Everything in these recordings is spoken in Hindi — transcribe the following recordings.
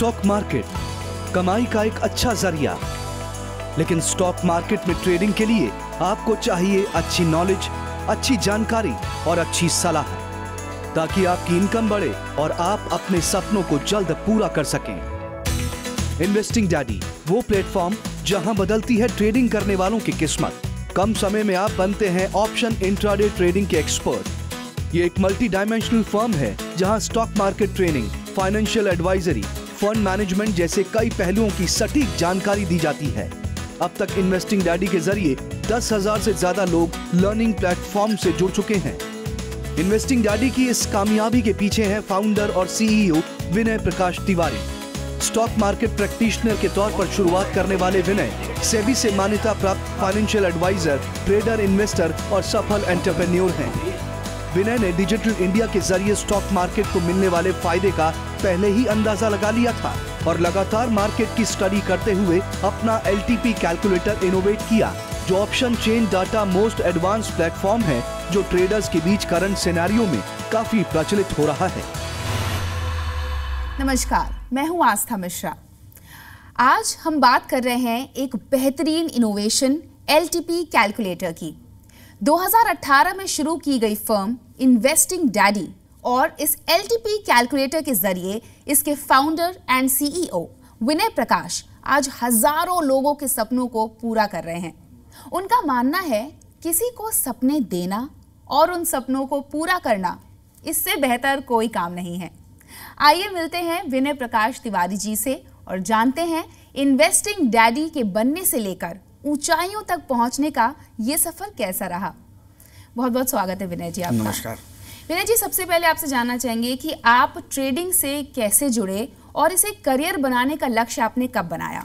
स्टॉक मार्केट कमाई का एक अच्छा जरिया, लेकिन स्टॉक मार्केट में ट्रेडिंग के लिए आपको चाहिए अच्छी नॉलेज, अच्छी जानकारी और अच्छी सलाह, ताकि आपकी इनकम बढ़े और आप अपने सपनों को जल्द पूरा कर सकें। इन्वेस्टिंग डैडी वो प्लेटफॉर्म जहां बदलती है ट्रेडिंग करने वालों की किस्मत। कम समय में आप बनते हैं ऑप्शन इंट्राडे ट्रेडिंग के एक्सपर्ट। ये एक मल्टी डायमेंशनल फर्म है जहां stock market training, financial advisory, fund management जैसे कई पहलुओं की सटीक जानकारी दी जाती है। अब तक इन्वेस्टिंग डैडी के जरिए 10,000 से ज्यादा लोग लर्निंग प्लेटफॉर्म से जुड़ चुके हैं। इन्वेस्टिंग डैडी की इस कामयाबी के पीछे हैं फाउंडर और सीईओ विनय Prakash Tiwari. Stock market practitioner के तौर पर शुरुआत करने वाले विनय सेबी से मान्यता प्राप्त फाइनेंशियल एडवाइजर, ट्रेडर, इन्वेस्टर और सफल एंटरप्रेन्योर हैं। विनय ने डिजिटल इंडिया के जरिए स्टॉक मार्केट को मिलने वाले फायदे का पहले ही अंदाजा लगा लिया था और लगातार मार्केट की स्टडी करते हुए अपना LTP कैलकुलेटर इनोवेट किया, जो option chain data most advance platform है जो ट्रेडर्स के बीच करंट सिनेरियो में काफी प्रचलित हो रहा है। नमस्कार, मैं हूं आस्था मिश्रा। आज हम बात कर रहे हैं एक बेहतरीन इनोवेशन LTP कैलकुलेटर की। 2018 में शुरू की गई फर्म इन्वेस्टिंग डैडी और इस LTP कैलकुलेटर के जरिए इसके फाउंडर एंड CEO विनय प्रकाश आज हजारों लोगों के सपनों को पूरा कर रहे हैं। उनका मानना है किसी को सपने देना और उन सपनों को पूरा करना, इससे बेहतर कोई काम नहीं है। आइए मिलते हैं विनय प्रकाश तिवारी जी से और जानते हैं इन्वेस्टिंग डैडी के बनने से लेकर ऊंचाइयों तक पहुंचने का ये सफर कैसा रहा। बहुत बहुत स्वागत है विनय जी आपका। नमस्कार विनय जी, सबसे पहले आपसे जानना चाहेंगे कि आप ट्रेडिंग से कैसे जुड़े और इसे करियर बनाने का लक्ष्य आपने कब बनाया?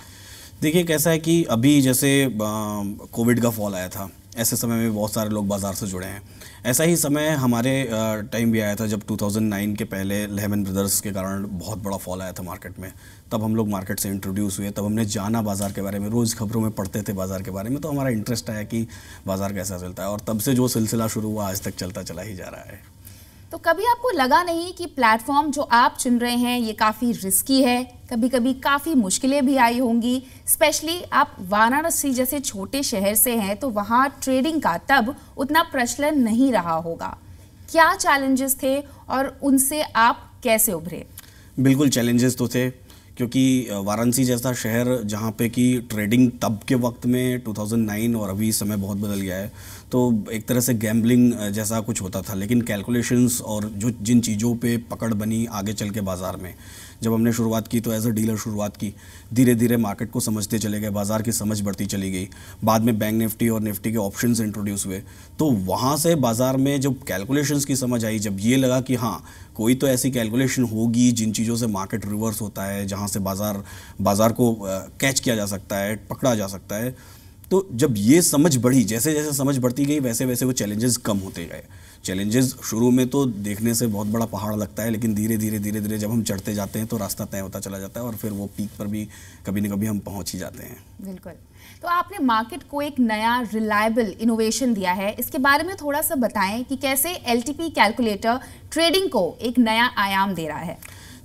देखिए, कैसा है कि अभी जैसे कोविड का फॉल आया था, ऐसे समय में बहुत सारे लोग बाज़ार से जुड़े हैं। ऐसा ही समय हमारे टाइम भी आया था जब 2009 के पहले लेहमैन ब्रदर्स के कारण बहुत बड़ा फॉल आया था मार्केट में। तब हम लोग मार्केट से इंट्रोड्यूस हुए, तब हमने जाना बाज़ार के बारे में, रोज़ खबरों में पढ़ते थे बाज़ार के बारे में, तो हमारा इंटरेस्ट आया कि बाज़ार कैसा चलता है और तब से जो सिलसिला शुरू हुआ आज तक चलता चला ही जा रहा है। तो कभी आपको लगा नहीं कि प्लेटफॉर्म जो आप चुन रहे हैं ये काफ़ी रिस्की है? कभी कभी काफ़ी मुश्किलें भी आई होंगी, स्पेशली आप वाराणसी जैसे छोटे शहर से हैं तो वहाँ ट्रेडिंग का तब उतना प्रचलन नहीं रहा होगा। क्या चैलेंजेस थे और उनसे आप कैसे उभरे? बिल्कुल चैलेंजेस तो थे, क्योंकि वाराणसी जैसा शहर जहाँ पे कि ट्रेडिंग तब के वक्त में 2009 और अभी समय बहुत बदल गया है, तो एक तरह से गैम्बलिंग जैसा कुछ होता था। लेकिन कैलकुलेशंस और जो जिन चीज़ों पे पकड़ बनी आगे चल के बाज़ार में, जब हमने शुरुआत की तो एज अ डीलर शुरुआत की, धीरे धीरे मार्केट को समझते चले गए, बाज़ार की समझ बढ़ती चली गई। बाद में बैंक निफ्टी और निफ्टी के ऑप्शंस इंट्रोड्यूस हुए, तो वहाँ से बाज़ार में जब कैलकुलेशंस की समझ आई, जब ये लगा कि हाँ कोई तो ऐसी कैलकुलेशन होगी जिन चीज़ों से मार्केट रिवर्स होता है, जहाँ से बाज़ार को कैच किया जा सकता है, पकड़ा जा सकता है, तो जब ये समझ बढ़ी, जैसे जैसे समझ बढ़ती गई वैसे वैसे वो चैलेंजेस कम होते गए। चैलेंजेस शुरू में तो देखने से बहुत बड़ा पहाड़ लगता है, लेकिन धीरे धीरे जब हम चढ़ते जाते हैं तो रास्ता तय होता चला जाता है और फिर वो पीक पर भी कभी न कभी हम पहुंच ही जाते हैं। बिल्कुल। तो आपने मार्केट को एक नया रिलायबल इनोवेशन दिया है, इसके बारे में थोड़ा सा बताएं कि कैसे LTP कैलकुलेटर ट्रेडिंग को एक नया आयाम दे रहा है।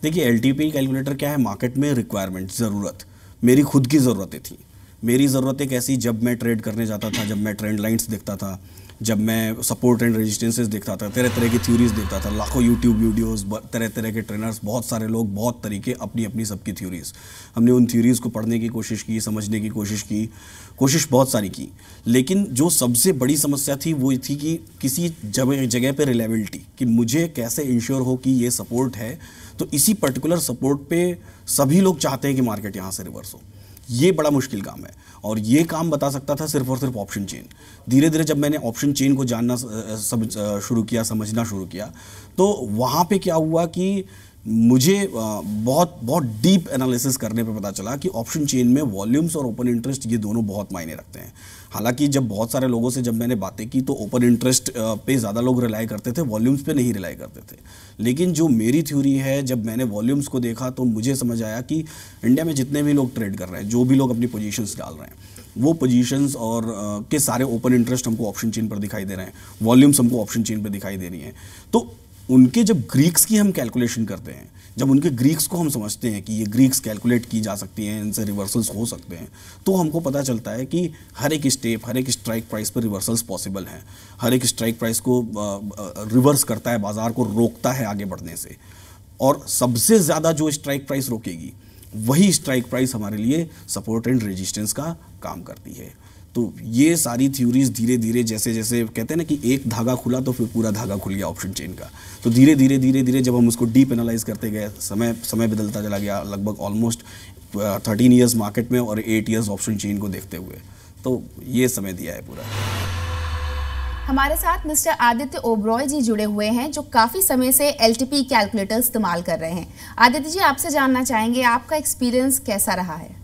देखिए, LTP कैलकुलेटर क्या है, मार्केट में रिक्वायरमेंट, ज़रूरत, मेरी खुद की ज़रूरतें थी। मेरी ज़रूरतें कैसी, जब मैं ट्रेड करने जाता था, जब मैं ट्रेंड लाइन्स देखता था, जब मैं सपोर्ट एंड रेजिस्टेंसेस देखता था, तरह तरह की थ्योरीज देखता था, लाखों यूट्यूब वीडियोस, तरह तरह के ट्रेनर्स, बहुत सारे लोग, बहुत तरीके, अपनी अपनी सबकी थ्योरीज। हमने उन थ्योरीज को पढ़ने की कोशिश की, समझने की कोशिश बहुत सारी की। लेकिन जो सबसे बड़ी समस्या थी वो थी कि किसी जगह पे रिलायबिलिटी, कि मुझे कैसे इंश्योर हो कि ये सपोर्ट है, तो इसी पर्टिकुलर सपोर्ट पे सभी लोग चाहते हैं कि मार्केट यहाँ से रिवर्स हो। ये बड़ा मुश्किल काम है और ये काम बता सकता था सिर्फ और सिर्फ ऑप्शन चेन। धीरे धीरे जब मैंने ऑप्शन चेन को जानना शुरू किया, समझना शुरू किया, तो वहाँ पे क्या हुआ कि मुझे बहुत डीप एनालिसिस करने पे पता चला कि ऑप्शन चेन में वॉल्यूम्स और ओपन इंटरेस्ट ये दोनों बहुत मायने रखते हैं। हालांकि जब बहुत सारे लोगों से जब मैंने बातें की तो ओपन इंटरेस्ट पे ज़्यादा लोग रिलाई करते थे, वॉल्यूम्स पे नहीं रिलाई करते थे। लेकिन जो मेरी थ्योरी है, जब मैंने वॉल्यूम्स को देखा तो मुझे समझ आया कि इंडिया में जितने भी लोग ट्रेड कर रहे हैं, जो भी लोग अपनी पोजीशंस डाल रहे हैं, वो पोजीशंस और के सारे ओपन इंटरेस्ट हमको ऑप्शन चेन पर दिखाई दे रहे हैं, वॉल्यूम्स हमको ऑप्शन चेन पर दिखाई दे रही हैं। तो उनके जब ग्रीक्स की हम कैलकुलेशन करते हैं, जब उनके ग्रीक्स को हम समझते हैं कि ये ग्रीक्स कैलकुलेट की जा सकती हैं, इनसे रिवर्सल्स हो सकते हैं, तो हमको पता चलता है कि हर एक स्टेप, हर एक स्ट्राइक प्राइस पर रिवर्सल्स पॉसिबल हैं। हर एक स्ट्राइक प्राइस को रिवर्स करता है, बाजार को रोकता है आगे बढ़ने से। और सबसे ज़्यादा जो स्ट्राइक प्राइस रोकेगी वही स्ट्राइक प्राइस हमारे लिए सपोर्ट एंड रेजिस्टेंस का काम करती है। तो ये सारी थ्योरीज धीरे धीरे, जैसे जैसे कहते हैं ना कि एक धागा खुला तो फिर पूरा धागा खुल गया ऑप्शन चेन का, तो धीरे धीरे जब हम उसको डीप एनालाइज करते गए, समय बदलता चला गया, लगभग ऑलमोस्ट 13 ईयर्स मार्केट में और 8 ईयर्स ऑप्शन चेन को देखते हुए, तो ये समय दिया है पूरा। हमारे साथ मिस्टर आदित्य ओबरॉय जी जुड़े हुए हैं, जो काफ़ी समय से LTP कैलकुलेटर इस्तेमाल कर रहे हैं। आदित्य जी, आपसे जानना चाहेंगे आपका एक्सपीरियंस कैसा रहा है?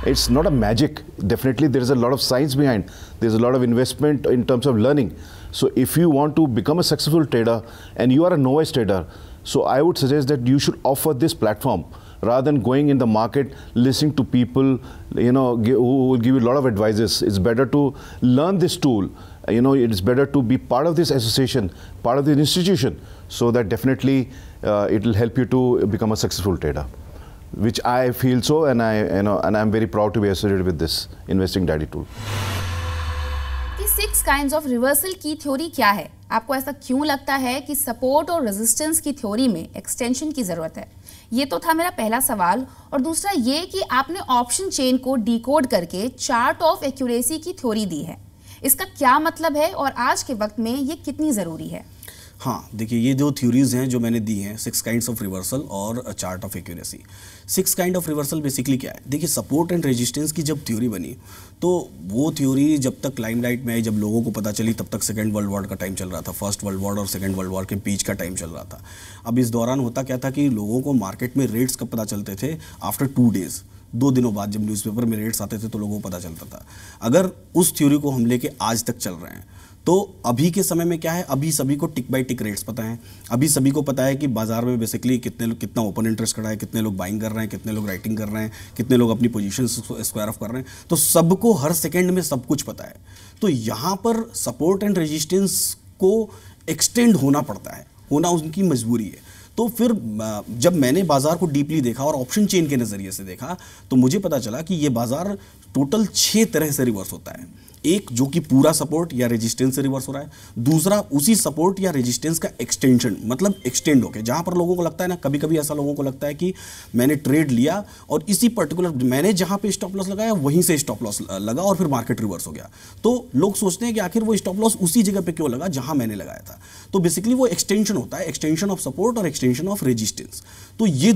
It's not a magic. Definitely there is a lot of science behind. There's a lot of investment in terms of learning. So if you want to become a successful trader and you are a novice trader, so I would suggest that you should offer this platform rather than going in the market listening to people, you know, who will give you a lot of advices. It's better to learn this tool. You know, it's better to be part of this association, part of this institution, so that definitely it will help you to become a successful trader. Which I feel so, and I'm very proud to be associated with this Investing Daddy tool. कि 6 kinds of reversal की थ्योरी क्या है? आपको ऐसा क्यों लगता है कि सपोर्ट और रेजिस्टेंस की थ्योरी में एक्सटेंशन की जरूरत है? ये तो था मेरा पहला सवाल। और दूसरा ये कि आपने ऑप्शन चेन को डिकोड करके चार्ट ऑफ एक्यूरेसी की थ्योरी दी है, इसका क्या मतलब है और आज के वक्त में ये कितनी ज़रूरी है? हाँ, देखिए, ये दो थ्योरीज हैं जो मैंने दी हैं, 6 काइंड्स ऑफ रिवर्सल और chart of accuracy. 6 kind of reversal basically क्या है? देखिए, सपोर्ट एंड रेजिस्टेंस की जब थ्योरी बनी, तो वो थ्योरी जब तक लाइमलाइट में आई, जब लोगों को पता चली, तब तक सेकेंड वर्ल्ड वॉर का टाइम चल रहा था। फर्स्ट वर्ल्ड वॉर और सेकेंड वर्ल्ड वॉर के बीच का टाइम चल रहा था। अब इस दौरान होता क्या था कि लोगों को मार्केट में रेट्स कब पता चलते थे? आफ्टर 2 डेज़, 2 दिनों बाद जब न्यूज़पेपर में रेट्स आते थे तो लोगों को पता चलता था। अगर उस थ्योरी को हम लेके आज तक चल रहे हैं, तो अभी के समय में क्या है? अभी सभी को टिक बाय टिक रेट्स पता है। अभी सभी को पता है कि बाजार में बेसिकली कितना ओपन इंटरेस्ट खड़ा है, कितने लोग बाइंग कर रहे हैं, कितने लोग राइटिंग कर रहे हैं, कितने लोग अपनी पोजीशन स्क्वायर ऑफ कर रहे हैं। तो सबको हर सेकंड में सब कुछ पता है। तो यहाँ पर सपोर्ट एंड रेजिस्टेंस को एक्सटेंड होना पड़ता है, होना उनकी मजबूरी है। तो फिर जब मैंने बाजार को डीपली देखा और ऑप्शन चेन के नज़रिए से देखा, तो मुझे पता चला कि ये बाजार टोटल 6 तरह से रिवर्स होता है। एक जो कि पूरा सपोर्ट या रेजिस्टेंस से रिवर्स हो रहा है, दूसरा उसी सपोर्ट या रेजिस्टेंस का एक्सटेंशन, मतलब एक्सटेंड होके, जहां पर लोगों को लगता है ना, कभी कभी ऐसा लोगों को लगता है कि मैंने ट्रेड लिया और इसी पर्टिकुलर मैंने जहां पे स्टॉप लॉस लगाया वहीं से स्टॉप लॉस लगा और फिर मार्केट रिवर्स हो गया। तो लोग सोचते हैं कि आखिर वो स्टॉप लॉस उसी जगह पे क्यों लगा जहां मैंने लगाया था। तो बेसिकली वो एक्सटेंशन होता है, एक्सटेंशन ऑफ सपोर्ट और एक्सटेंशन ऑफ रेजिस्टेंस। तो ये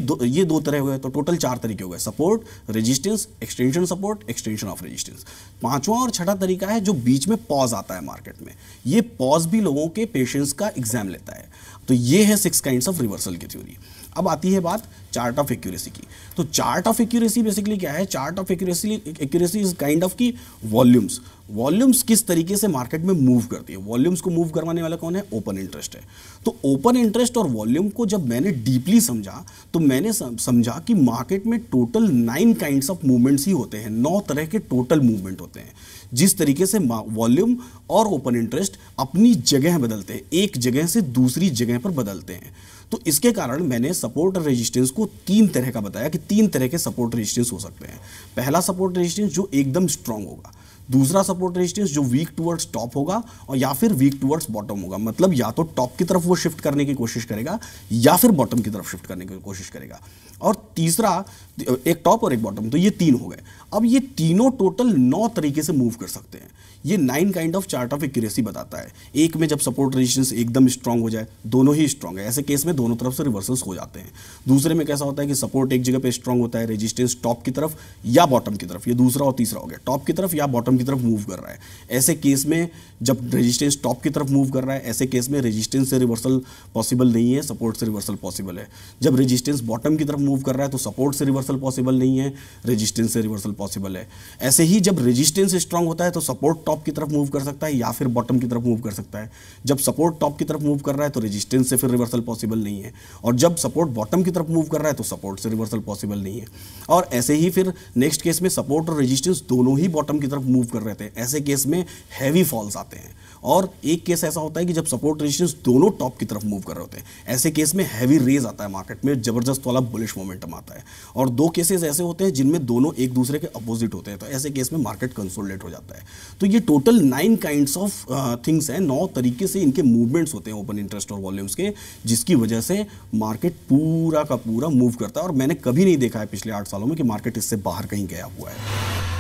दो तरह हुए, तो टोटल 4 तरीके हो गए: support, resistance, extension support, extension of resistance. 5वां और छठा तरीका है जो बीच में पॉज आता है मार्केट में। ये पॉज भी लोगों के पेशेंस का एग्जाम लेता है। तो ये है 6 काइंड्स ऑफ रिवर्सल की थ्योरी। अब आती है बात चार्ट ऑफ एक्यूरेसी की। तो चार्ट ऑफ एक्यूरेसी बेसिकली क्या है? Chart of accuracy is kind of की वॉल्यूम्स किस तरीके से मार्केट में मूव करती है। वॉल्यूम्स को मूव करवाने वाला कौन है? ओपन इंटरेस्ट है। तो ओपन इंटरेस्ट और वॉल्यूम को जब मैंने डीपली समझा, तो मैंने समझा कि मार्केट में टोटल 9 काइंड्स ऑफ मूवमेंट्स ही होते हैं, 9 तरह के टोटल मूवमेंट होते हैं। जिस तरीके से वॉल्यूम और ओपन इंटरेस्ट अपनी जगह बदलते हैं, एक जगह से दूसरी जगह पर बदलते हैं। तो इसके कारण मैंने सपोर्ट और रेजिस्टेंस को 3 तरह का बताया कि 3 तरह के सपोर्ट रेजिस्टेंस हो सकते हैं। पहला सपोर्ट रेजिस्टेंस जो एकदम स्ट्रांग होगा, दूसरा सपोर्ट रेजिस्टेंस जो वीक टुवर्ड्स टॉप होगा और या फिर वीक टुवर्ड्स बॉटम होगा। मतलब या तो टॉप की तरफ वो शिफ्ट करने की कोशिश करेगा या फिर बॉटम की तरफ शिफ्ट करने की कोशिश करेगा। और तीसरा, एक टॉप और एक बॉटम, तो ये 3 हो गए। अब ये तीनों टोटल 9 तरीके से मूव कर सकते हैं। ये 9 kind of chart of accuracy बताता है। एक में जब सपोर्ट रेजिस्टेंस एकदम स्ट्रांग हो जाए, दोनों ही स्ट्रांग है, ऐसे केस में दोनों तरफ से रिवर्सल्स हो जाते हैं। दूसरे में कैसा होता है कि सपोर्ट एक जगह पे स्ट्रांग होता है, रेजिस्टेंस टॉप की तरफ या बॉटम की तरफ, ये दूसरा और तीसरा हो गया, टॉप की तरफ या बॉटम की तरफ मूव कर रहा है। ऐसे केस में जब रेजिस्टेंस टॉप की तरफ मूव कर रहा है, ऐसे केस में रेजिस्टेंस से रिवर्सल पॉसिबल नहीं है, सपोर्ट से रिवर्सल पॉसिबल है। जब रेजिस्टेंस बॉटम की तरफ मूव कर रहा है तो सपोर्ट से रिवर्सल पॉसिबल नहीं है, रेजिस्टेंस से रिवर्सल पॉसिबल है। ऐसे ही जब रेजिस्टेंस स्ट्रांग होता है तो सपोर्ट टॉप की तरफ मूव कर सकता है या फिर बॉटम की तरफ मूव कर सकता है। जब सपोर्ट टॉप की तरफ मूव कर रहा है तो रेजिस्टेंस से फिर रिवर्सल पॉसिबल नहीं है, और जब सपोर्ट बॉटम की तरफ मूव कर रहा है तो सपोर्ट से रिवर्सल पॉसिबल नहीं है। और ऐसे ही फिर नेक्स्ट केस में सपोर्ट और रेजिस्टेंस दोनों ही बॉटम की तरफ मूव मूव कर रहे थे, ऐसे केस में हैवी फॉल्स आते हैं। और एक केस ऐसा होता है कि जब सपोर्ट रेजिस्टेंस दोनों टॉप की तरफ मूव कर रहे होते हैं, ऐसे केस में हैवी रेज आता है मार्केट में, जबरदस्त वाला बुलिश मोमेंटम आता है। और 2 केसेस ऐसे होते हैं जिनमें दोनों एक दूसरे के अपोजिट होते हैं, तो ऐसे केस में मार्केट कंसोलिडेट हो जाता है। तो ये टोटल 9 काइंड्स ऑफ थिंग्स हैं, 9 तरीके से इनके मूवमेंट्स होते हैं ओपन इंटरेस्ट और वॉल्यूम्स के, जिसकी वजह से मार्केट पूरा का पूरा मूव करता है। और मैंने कभी नहीं देखा है पिछले 8 सालों में कि मार्केट इससे बाहर कहीं गया हुआ है।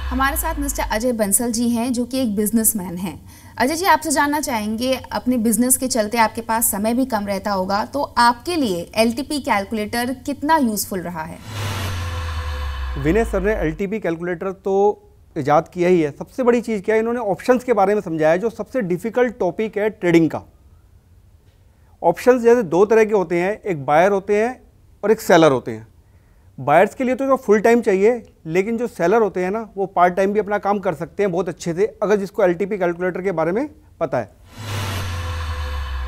हमारे साथ मिस्टर अजय बंसल जी हैं, जो कि एक बिजनेसमैन हैं। अजय जी, आपसे जानना चाहेंगे, अपने बिजनेस के चलते आपके पास समय भी कम रहता होगा, तो आपके लिए LTP कैलकुलेटर कितना यूजफुल रहा है? विनय सर ने LTP कैलकुलेटर तो इजाद किया ही है। सबसे बड़ी चीज़ क्या है, इन्होंने ऑप्शंस के बारे में समझाया, जो सबसे डिफिकल्ट टॉपिक है ट्रेडिंग का। ऑप्शंस जैसे 2 तरह के होते हैं, एक बायर होते हैं और एक सेलर होते हैं। बायर्स के लिए तो फुल टाइम चाहिए, लेकिन जो सेलर होते हैं ना, वो पार्ट टाइम भी अपना काम कर सकते हैं बहुत अच्छे से, अगर जिसको LTP कैलकुलेटर के बारे में पता है।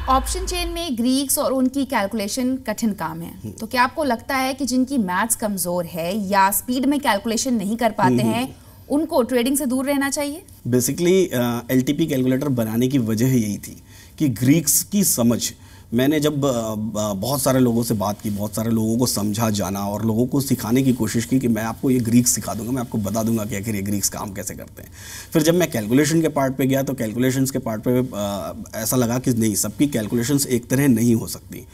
ऑप्शन चेन में ग्रीक्स और उनकी कैलकुलेशन कठिन काम है, तो क्या आपको लगता है कि जिनकी मैथ्स कमजोर है या स्पीड में कैलकुलेशन नहीं कर पाते हैं, उनको ट्रेडिंग से दूर रहना चाहिए? बेसिकली LTP कैलकुलेटर बनाने की वजह यही थी कि ग्रीक्स की समझ, मैंने जब बहुत सारे लोगों से बात की, बहुत सारे लोगों को समझा, जाना और लोगों को सिखाने की कोशिश की कि मैं आपको ये ग्रीक्स सिखा दूंगा, मैं आपको बता दूंगा कि आखिर ये ग्रीक्स काम कैसे करते हैं। फिर जब मैं कैलकुलेशन के पार्ट पे गया तो कैलकुलेशंस के पार्ट पे ऐसा लगा कि नहीं, सबकी कैलकुलेशंस एक तरह नहीं हो सकती।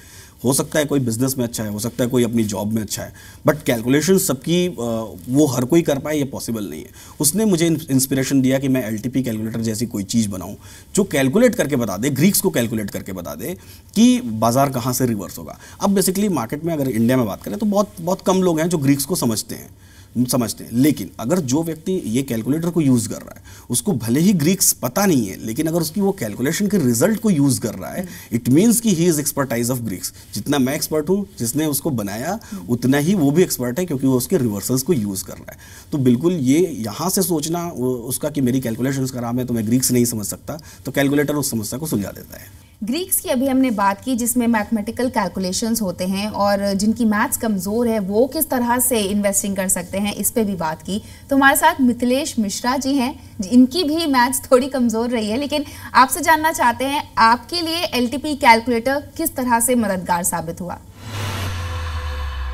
हो सकता है कोई बिजनेस में अच्छा है, हो सकता है कोई अपनी जॉब में अच्छा है, बट कैलकुलेशन सबकी वो हर कोई कर पाए ये पॉसिबल नहीं है। उसने मुझे इंस्पिरेशन दिया कि मैं LTP कैलकुलेटर जैसी कोई चीज़ बनाऊं जो कैलकुलेट करके बता दे, ग्रीक्स को कैलकुलेट करके बता दे कि बाजार कहाँ से रिवर्स होगा। अब बेसिकली मार्केट में अगर इंडिया में बात करें तो बहुत कम लोग हैं जो ग्रीक्स को समझते हैं, लेकिन अगर जो व्यक्ति ये कैलकुलेटर को यूज़ कर रहा है, उसको भले ही ग्रीक्स पता नहीं है, लेकिन अगर उसकी वो कैलकुलेशन के रिजल्ट को यूज़ कर रहा है, इट मीन्स कि he is expertise of Greeks. जितना मैं एक्सपर्ट हूँ, जिसने उसको बनाया, उतना ही वो भी एक्सपर्ट है, क्योंकि वो उसके रिवर्सल्स को यूज़ कर रहा है। तो बिल्कुल ये यहाँ से सोचना उसका कि मेरी कैलकुलेशंस खराब है तो मैं ग्रीक्स नहीं समझ सकता, तो कैलकुलेटर उस समस्या को सुलझा देता है। ग्रीक्स की अभी हमने बात की, जिसमें मैथमेटिकल कैलकुलेशंस होते हैं, और जिनकी मैथ्स कमज़ोर है वो किस तरह से इन्वेस्टिंग कर सकते हैं, इस पे भी बात की। तो हमारे साथ मिथिलेश मिश्रा जी हैं, इनकी भी मैथ्स थोड़ी कमज़ोर रही है, लेकिन आपसे जानना चाहते हैं, आपके लिए LTP कैलकुलेटर किस तरह से मददगार साबित हुआ?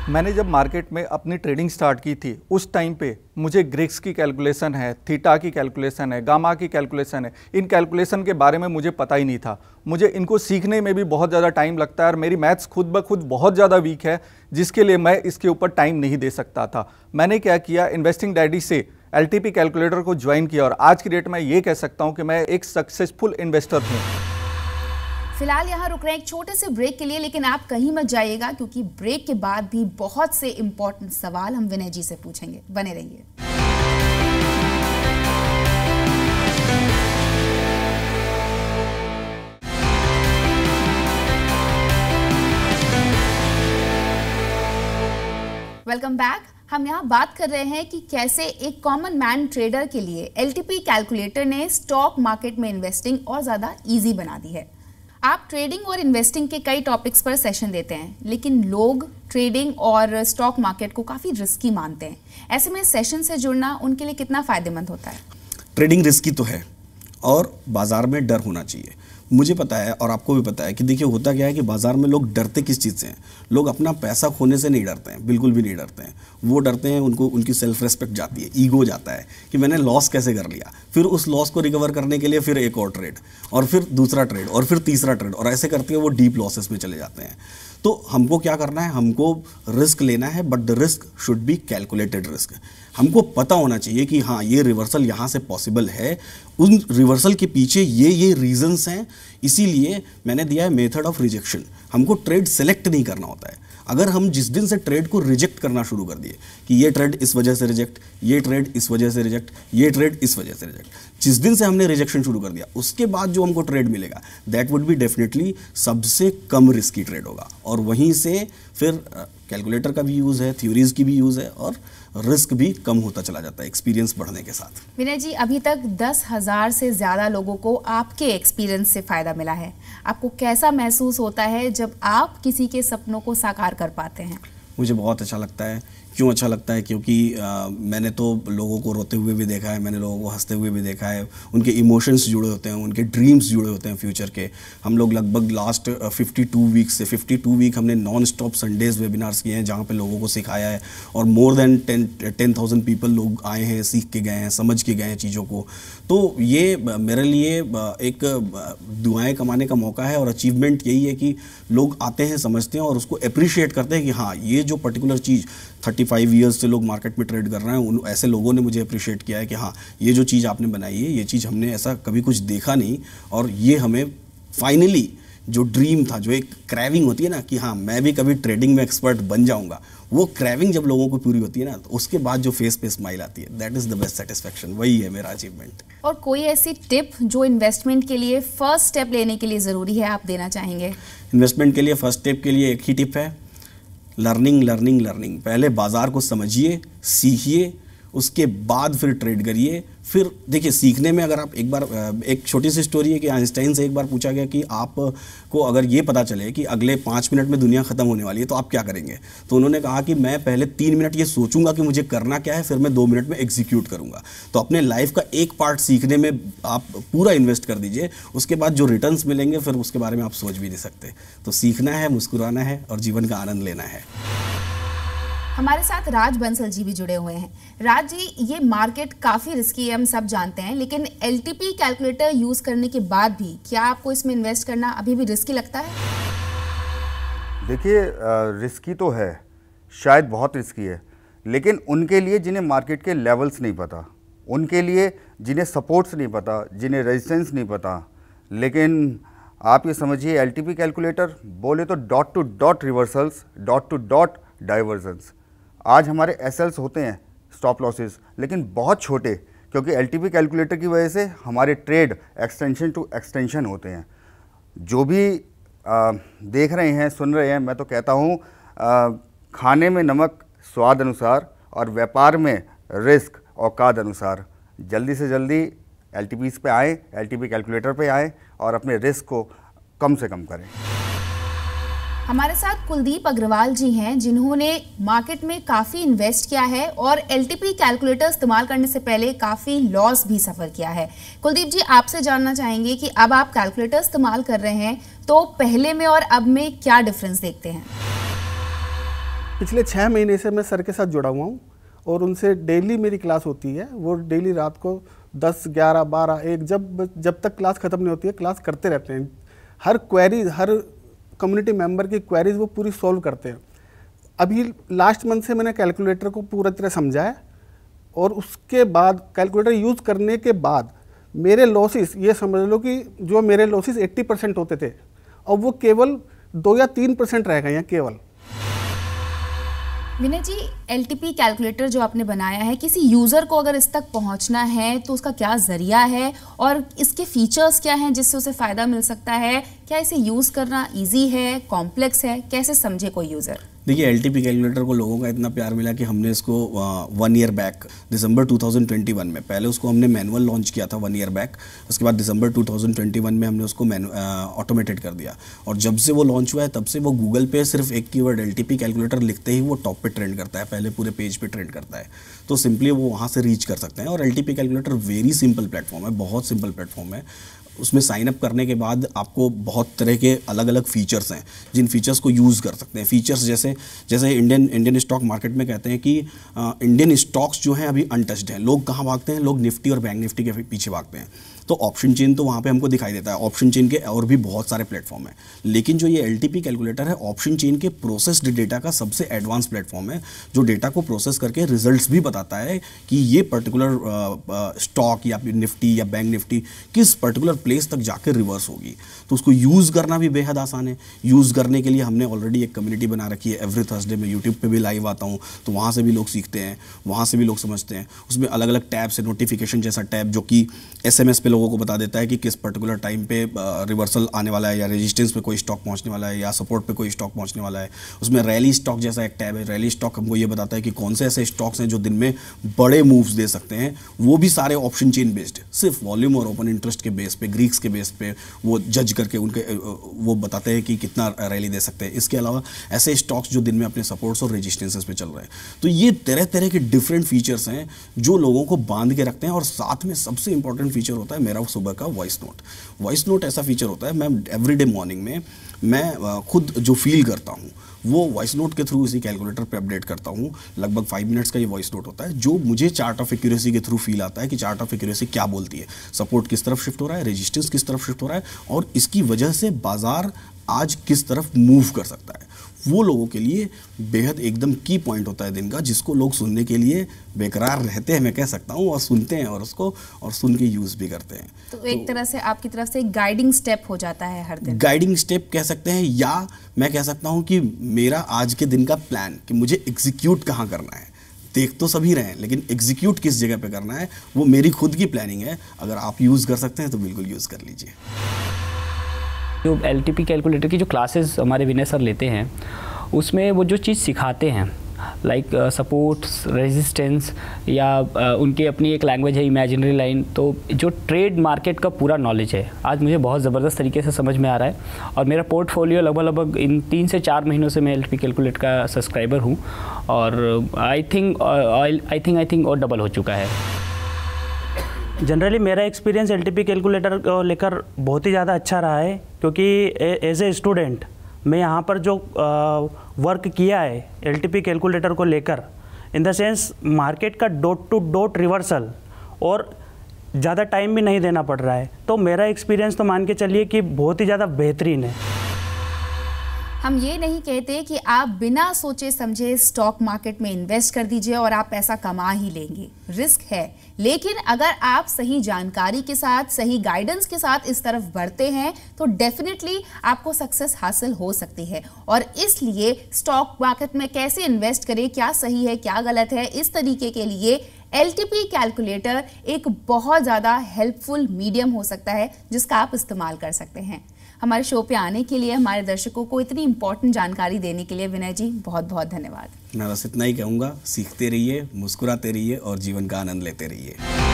मैंने जब मार्केट में अपनी ट्रेडिंग स्टार्ट की थी, उस टाइम पे मुझे ग्रीक्स की कैलकुलेशन है, थीटा की कैलकुलेशन है, गामा की कैलकुलेशन है, इन कैलकुलेशन के बारे में मुझे पता ही नहीं था। मुझे इनको सीखने में भी बहुत ज़्यादा टाइम लगता है, और मेरी मैथ्स खुद ब खुद बहुत ज़्यादा वीक है, जिसके लिए मैं इसके ऊपर टाइम नहीं दे सकता था। मैंने क्या किया, इन्वेस्टिंग डैडी से LTP कैलकुलेटर को ज्वाइन किया, और आज की डेट में ये कह सकता हूँ कि मैं एक सक्सेसफुल इन्वेस्टर हूँ। फिलहाल यहाँ रुक रहे हैं एक छोटे से ब्रेक के लिए, लेकिन आप कहीं मत जाइएगा, क्योंकि ब्रेक के बाद भी बहुत से इंपॉर्टेंट सवाल हम विनय जी से पूछेंगे। बने रहिए। Welcome back. हम यहाँ बात कर रहे हैं कि कैसे एक कॉमन मैन ट्रेडर के लिए LTP कैलकुलेटर ने स्टॉक मार्केट में इन्वेस्टिंग और ज़्यादा इजी बना दी है। आप ट्रेडिंग और इन्वेस्टिंग के कई टॉपिक्स पर सेशन देते हैं, लेकिन लोग ट्रेडिंग और स्टॉक मार्केट को काफ़ी रिस्की मानते हैं। ऐसे में सेशन से जुड़ना उनके लिए कितना फ़ायदेमंद होता है? ट्रेडिंग रिस्की तो है, और बाज़ार में डर होना चाहिए। मुझे पता है और आपको भी पता है कि देखिए होता क्या है कि बाज़ार में लोग डरते किस चीज़ से हैं। लोग अपना पैसा खोने से नहीं डरते हैं, बिल्कुल भी नहीं डरते हैं। वो डरते हैं, उनको उनकी सेल्फ रेस्पेक्ट जाती है, ईगो जाता है कि मैंने लॉस कैसे कर लिया, फिर उस लॉस को रिकवर करने के लिए फिर एक और ट्रेड, और फिर दूसरा ट्रेड, और फिर तीसरा ट्रेड, और ऐसे करते हुए वो डीप लॉसेस में चले जाते हैं। तो हमको क्या करना है, हमको रिस्क लेना है, but the risk should be calculated risk. हमको पता होना चाहिए कि हाँ ये रिवर्सल यहाँ से पॉसिबल है, उन रिवर्सल के पीछे ये रीजंस हैं, इसीलिए मैंने दिया है मेथड ऑफ रिजेक्शन। हमको ट्रेड सेलेक्ट नहीं करना होता है। अगर हम जिस दिन से ट्रेड को रिजेक्ट करना शुरू कर दिए कि ये ट्रेड इस वजह से रिजेक्ट, ये ट्रेड इस वजह से रिजेक्ट, ये ट्रेड इस वजह से रिजेक्ट, जिस दिन से हमने रिजेक्शन शुरू कर दिया, उसके बाद जो हमको ट्रेड मिलेगा दैट वुड बी डेफिनेटली सबसे कम रिस्की ट्रेड होगा। और वहीं से फिर कैलकुलेटर का भी यूज़ है, थ्योरीज की भी यूज़ है, और रिस्क भी कम होता चला जाता है एक्सपीरियंस बढ़ने के साथ। विनय जी, अभी तक 10,000 से ज़्यादा लोगों को आपके एक्सपीरियंस से फ़ायदा मिला है। आपको कैसा महसूस होता है जब आप किसी के सपनों को साकार कर पाते हैं? मुझे बहुत अच्छा लगता है, क्यों अच्छा लगता है? क्योंकि मैंने तो लोगों को रोते हुए भी देखा है, मैंने लोगों को हंसते हुए भी देखा है, उनके इमोशंस जुड़े होते हैं, उनके ड्रीम्स जुड़े होते हैं फ्यूचर के। हम लोग लगभग लास्ट 52 वीक से 52 वीक हमने नॉन स्टॉप संडेज वेबिनार्स किए हैं जहाँ पे लोगों को सिखाया है, और मोर देन 10,000 पीपल लोग आए हैं, सीख के गए हैं, समझ के गए हैं चीज़ों को। तो ये मेरे लिए एक दुआएं कमाने का मौका है, और अचीवमेंट यही है कि लोग आते हैं, समझते हैं और उसको अप्रिशिएट करते हैं कि हाँ, ये जो पर्टिकुलर चीज़ 35 ईयर्स से लोग मार्केट में ट्रेड कर रहे हैं, उन ऐसे लोगों ने मुझे अप्रिशिएट किया है कि हाँ, ये जो चीज़ आपने बनाई है, ये चीज़ हमने ऐसा कभी कुछ देखा नहीं, और ये हमें फाइनली जो ड्रीम था, जो एक क्रेविंग होती है ना कि हाँ मैं भी कभी ट्रेडिंग में एक्सपर्ट बन जाऊंगा, वो क्रेविंग जब लोगों को पूरी होती है ना, तो उसके बाद जो फेस पे स्माइल आती है, that is the best satisfaction. वही है मेरा अचीवमेंट। और कोई ऐसी टिप जो इन्वेस्टमेंट के लिए फर्स्ट स्टेप लेने के लिए ज़रूरी है, आप देना चाहेंगे? इन्वेस्टमेंट के लिए फर्स्ट स्टेप के लिए एक ही टिप है, लर्निंग लर्निंग लर्निंग। पहले बाजार को समझिए, सीखिए, उसके बाद फिर ट्रेड करिए। फिर देखिए, सीखने में अगर आप एक बार, एक छोटी सी स्टोरी है कि आइंस्टाइन से एक बार पूछा गया कि आपको अगर ये पता चले कि अगले 5 मिनट में दुनिया ख़त्म होने वाली है तो आप क्या करेंगे? तो उन्होंने कहा कि मैं पहले 3 मिनट ये सोचूंगा कि मुझे करना क्या है, फिर मैं 2 मिनट में एग्जीक्यूट करूंगा। तो अपने लाइफ का एक पार्ट सीखने में आप पूरा इन्वेस्ट कर दीजिए, उसके बाद जो रिटर्न्स मिलेंगे फिर उसके बारे में आप सोच भी नहीं सकते। तो सीखना है, मुस्कुराना है और जीवन का आनंद लेना है। हमारे साथ राज बंसल जी भी जुड़े हुए हैं। राज जी, ये मार्केट काफ़ी रिस्की है, हम सब जानते हैं, लेकिन एलटीपी कैलकुलेटर यूज़ करने के बाद भी क्या आपको इसमें इन्वेस्ट करना अभी भी रिस्की लगता है? देखिए, रिस्की तो है, शायद बहुत रिस्की है, लेकिन उनके लिए जिन्हें मार्केट के लेवल्स नहीं पता, उनके लिए जिन्हें सपोर्ट्स नहीं पता, जिन्हें रेजिस्टेंस नहीं पता, लेकिन आप ये समझिए एलटीपी कैलकुलेटर बोले तो dot to dot reversals, dot to dot divergence. आज हमारे एसएल्स होते हैं, स्टॉप लॉसेस, लेकिन बहुत छोटे, क्योंकि एलटीपी कैलकुलेटर की वजह से हमारे ट्रेड एक्सटेंशन टू एक्सटेंशन होते हैं। जो भी देख रहे हैं, सुन रहे हैं, मैं तो कहता हूँ खाने में नमक स्वाद अनुसार और व्यापार में रिस्क औकात अनुसार। जल्दी से जल्दी एलटीपीज़ पे आएँ, एलटीपी कैलकुलेटर पे आएँ और अपने रिस्क को कम से कम करें। हमारे साथ कुलदीप अग्रवाल जी हैं, जिन्होंने मार्केट में काफ़ी इन्वेस्ट किया है और एलटीपी कैलकुलेटर इस्तेमाल करने से पहले काफ़ी लॉस भी सफ़र किया है। कुलदीप जी, आपसे जानना चाहेंगे कि अब आप कैलकुलेटर इस्तेमाल कर रहे हैं तो पहले में और अब में क्या डिफरेंस देखते हैं? पिछले 6 महीने से मैं सर के साथ जुड़ा हुआ हूँ और उनसे डेली मेरी क्लास होती है। वो डेली रात को 10, 11, 12, 1 जब तक क्लास ख़त्म नहीं होती है, क्लास करते रहते हैं। हर क्वेरी, हर कम्युनिटी मेंबर की क्वेरीज वो पूरी सॉल्व करते हैं। अभी लास्ट मंथ से मैंने कैलकुलेटर को पूरा तरह समझा है और उसके बाद कैलकुलेटर यूज़ करने के बाद मेरे लॉसेस, ये समझ लो कि जो मेरे लॉसेस 80% होते थे, अब वो केवल 2 या 3% रह गए हैं केवल। विनय जी, एलटीपी कैलकुलेटर जो आपने बनाया है, किसी यूज़र को अगर इस तक पहुंचना है तो उसका क्या ज़रिया है और इसके फीचर्स क्या हैं जिससे उसे फ़ायदा मिल सकता है? क्या इसे यूज़ करना इजी है, कॉम्प्लेक्स है, कैसे समझे कोई यूज़र? देखिए, एलटीपी कैलकुलेटर को लोगों का इतना प्यार मिला कि हमने इसको 1 ईयर बैक दिसंबर 2021 में, पहले उसको हमने मैनुअल लॉन्च किया था 1 ईयर बैक, उसके बाद दिसंबर 2021 में हमने उसको ऑटोमेटेड कर दिया। और जब से वो लॉन्च हुआ है तब से वो गूगल पे सिर्फ एक कीवर्ड एलटीपी कैलकुलेटर लिखते ही वो टॉप पे ट्रेंड करता है, पहले पूरे पेज पे ट्रेंड करता है। तो सिंपली वो वहाँ से रीच कर सकते हैं। और LTP calculator very simple platform है, बहुत सिंपल प्लेटफॉर्म है। उसमें साइन अप करने के बाद आपको बहुत तरह के अलग अलग फीचर्स हैं जिन फीचर्स को यूज़ कर सकते हैं। फीचर्स जैसे इंडियन स्टॉक मार्केट में कहते हैं कि इंडियन स्टॉक्स जो हैं अभी अनटच्ड हैं। लोग कहाँ भागते हैं? लोग निफ्टी और बैंक निफ्टी के पीछे भागते हैं। तो ऑप्शन चेन तो वहाँ पे हमको दिखाई देता है, ऑप्शन चेन के और भी बहुत सारे प्लेटफॉर्म हैं। लेकिन जो ये एलटीपी कैलकुलेटर है, ऑप्शन चेन के प्रोसेस्ड डेटा का सबसे एडवांस प्लेटफॉर्म है, जो डेटा को प्रोसेस करके रिजल्ट्स भी बताता है कि ये पर्टिकुलर स्टॉक या निफ्टी या बैंक निफ्टी किस पर्टिकुलर प्लेस तक जाकर रिवर्स होगी। तो उसको यूज़ करना भी बेहद आसान है। यूज़ करने के लिए हमने ऑलरेडी एक कम्युनिटी बना रखी है। एवरी थर्सडे में यूट्यूब पे भी लाइव आता हूँ, तो वहाँ से भी लोग सीखते हैं, वहाँ से भी लोग समझते हैं। उसमें अलग अलग टैब्स है, नोटिफिकेशन जैसा टैब जो कि SMS पे लोगों लोगों को बता देता है कि किस पर्टिकुलर टाइम पे रिवर्सल आने वाला है, या रेजिस्टेंस पे कोई स्टॉक पहुंचने वाला है, या सपोर्ट पे कोई स्टॉक पहुंचने वाला है। उसमें रैली स्टॉक जैसा एक टैब है, रैली स्टॉक हमको ये बताता है कि कौन से ऐसे स्टॉक्स हैं जो दिन में बड़े मूव्स दे सकते हैं। वो भी सारे ऑप्शन चेन बेस्ड, सिर्फ वॉल्यूम और ओपन इंटरेस्ट के बेस पे, ग्रीक्स के बेस पे वो जज करके उनके वो बताते हैं कि कितना रैली दे सकते हैं। इसके अलावा ऐसे स्टॉक्स जो दिन में अपने सपोर्ट्स और रेजिस्टेंसेस पे चल रहे हैं। तो ये तरह तरह के डिफरेंट फीचर्स हैं जो लोगों को बांध के रखते हैं। और साथ में सबसे इंपॉर्टेंट फीचर होता है मेरा सुबह का वॉइस नोट। वॉइस नोट ऐसा फीचर होता है, मैं एवरीडे मॉर्निंग में मैं खुद जो फील करता हूँ वो वॉइस नोट के थ्रू इसी कैलकुलेटर पे अपडेट करता हूँ। लगभग 5 मिनट्स का ये वॉइस नोट होता है जो मुझे चार्ट ऑफ एक्यूरेसी के थ्रू फील आता है कि चार्ट ऑफ एक्यूरेसी क्या बोलती है, सपोर्ट किस तरफ शिफ्ट हो रहा है, रेजिस्टेंस किस तरफ शिफ्ट हो रहा है, और इसकी वजह से बाजार आज किस तरफ मूव कर सकता है। वो लोगों के लिए बेहद एकदम की पॉइंट होता है दिन का, जिसको लोग सुनने के लिए बेकरार रहते हैं, मैं कह सकता हूँ, और सुनते हैं और उसको और सुन के यूज़ भी करते हैं। तो एक तरह से आपकी तरफ से गाइडिंग स्टेप हो जाता है हर दिन। गाइडिंग स्टेप कह सकते हैं, या मैं कह सकता हूँ कि मेरा आज के दिन का प्लान कि मुझे एग्जीक्यूट कहाँ करना है। देख तो सभी रहे हैं, लेकिन एग्जीक्यूट किस जगह पे करना है वो मेरी खुद की प्लानिंग है। अगर आप यूज़ कर सकते हैं तो बिल्कुल यूज़ कर लीजिए। जो LTP कैलकुलेटर की जो क्लासेस हमारे विनय सर लेते हैं उसमें वो जो चीज़ सिखाते हैं लाइक सपोर्ट्स, रेजिस्टेंस, या उनकी अपनी एक लैंग्वेज है इमेजिनरी लाइन, तो जो ट्रेड मार्केट का पूरा नॉलेज है आज मुझे बहुत ज़बरदस्त तरीके से समझ में आ रहा है। और मेरा पोर्टफोलियो लगभग इन 3 से 4 महीनों से मैं LTP कैलकुलेटर का सब्सक्राइबर हूँ, और आई थिंक और डबल हो चुका है। जनरली मेरा एक्सपीरियंस LTP कैलकुलेटर को लेकर बहुत ही ज़्यादा अच्छा रहा है, क्योंकि एज ए स्टूडेंट मैं यहाँ पर जो वर्क किया है LTP कैलकुलेटर को लेकर, इन द सेंस मार्केट का डॉट टू डॉट रिवर्सल, और ज़्यादा टाइम भी नहीं देना पड़ रहा है, तो मेरा एक्सपीरियंस तो मान के चलिए कि बहुत ही ज़्यादा बेहतरीन है। हम ये नहीं कहते कि आप बिना सोचे समझे स्टॉक मार्केट में इन्वेस्ट कर दीजिए और आप पैसा कमा ही लेंगे, रिस्क है। लेकिन अगर आप सही जानकारी के साथ, सही गाइडेंस के साथ इस तरफ बढ़ते हैं तो डेफिनेटली आपको सक्सेस हासिल हो सकती है। और इसलिए स्टॉक मार्केट में कैसे इन्वेस्ट करें, क्या सही है क्या गलत है, इस तरीके के लिए LTP कैलकुलेटर एक बहुत ज़्यादा हेल्पफुल मीडियम हो सकता है जिसका आप इस्तेमाल कर सकते हैं। हमारे शो पे आने के लिए, हमारे दर्शकों को इतनी इंपॉर्टेंट जानकारी देने के लिए विनय जी बहुत बहुत धन्यवाद। मैं बस इतना ही कहूँगा, सीखते रहिए, मुस्कुराते रहिए और जीवन का आनंद लेते रहिए।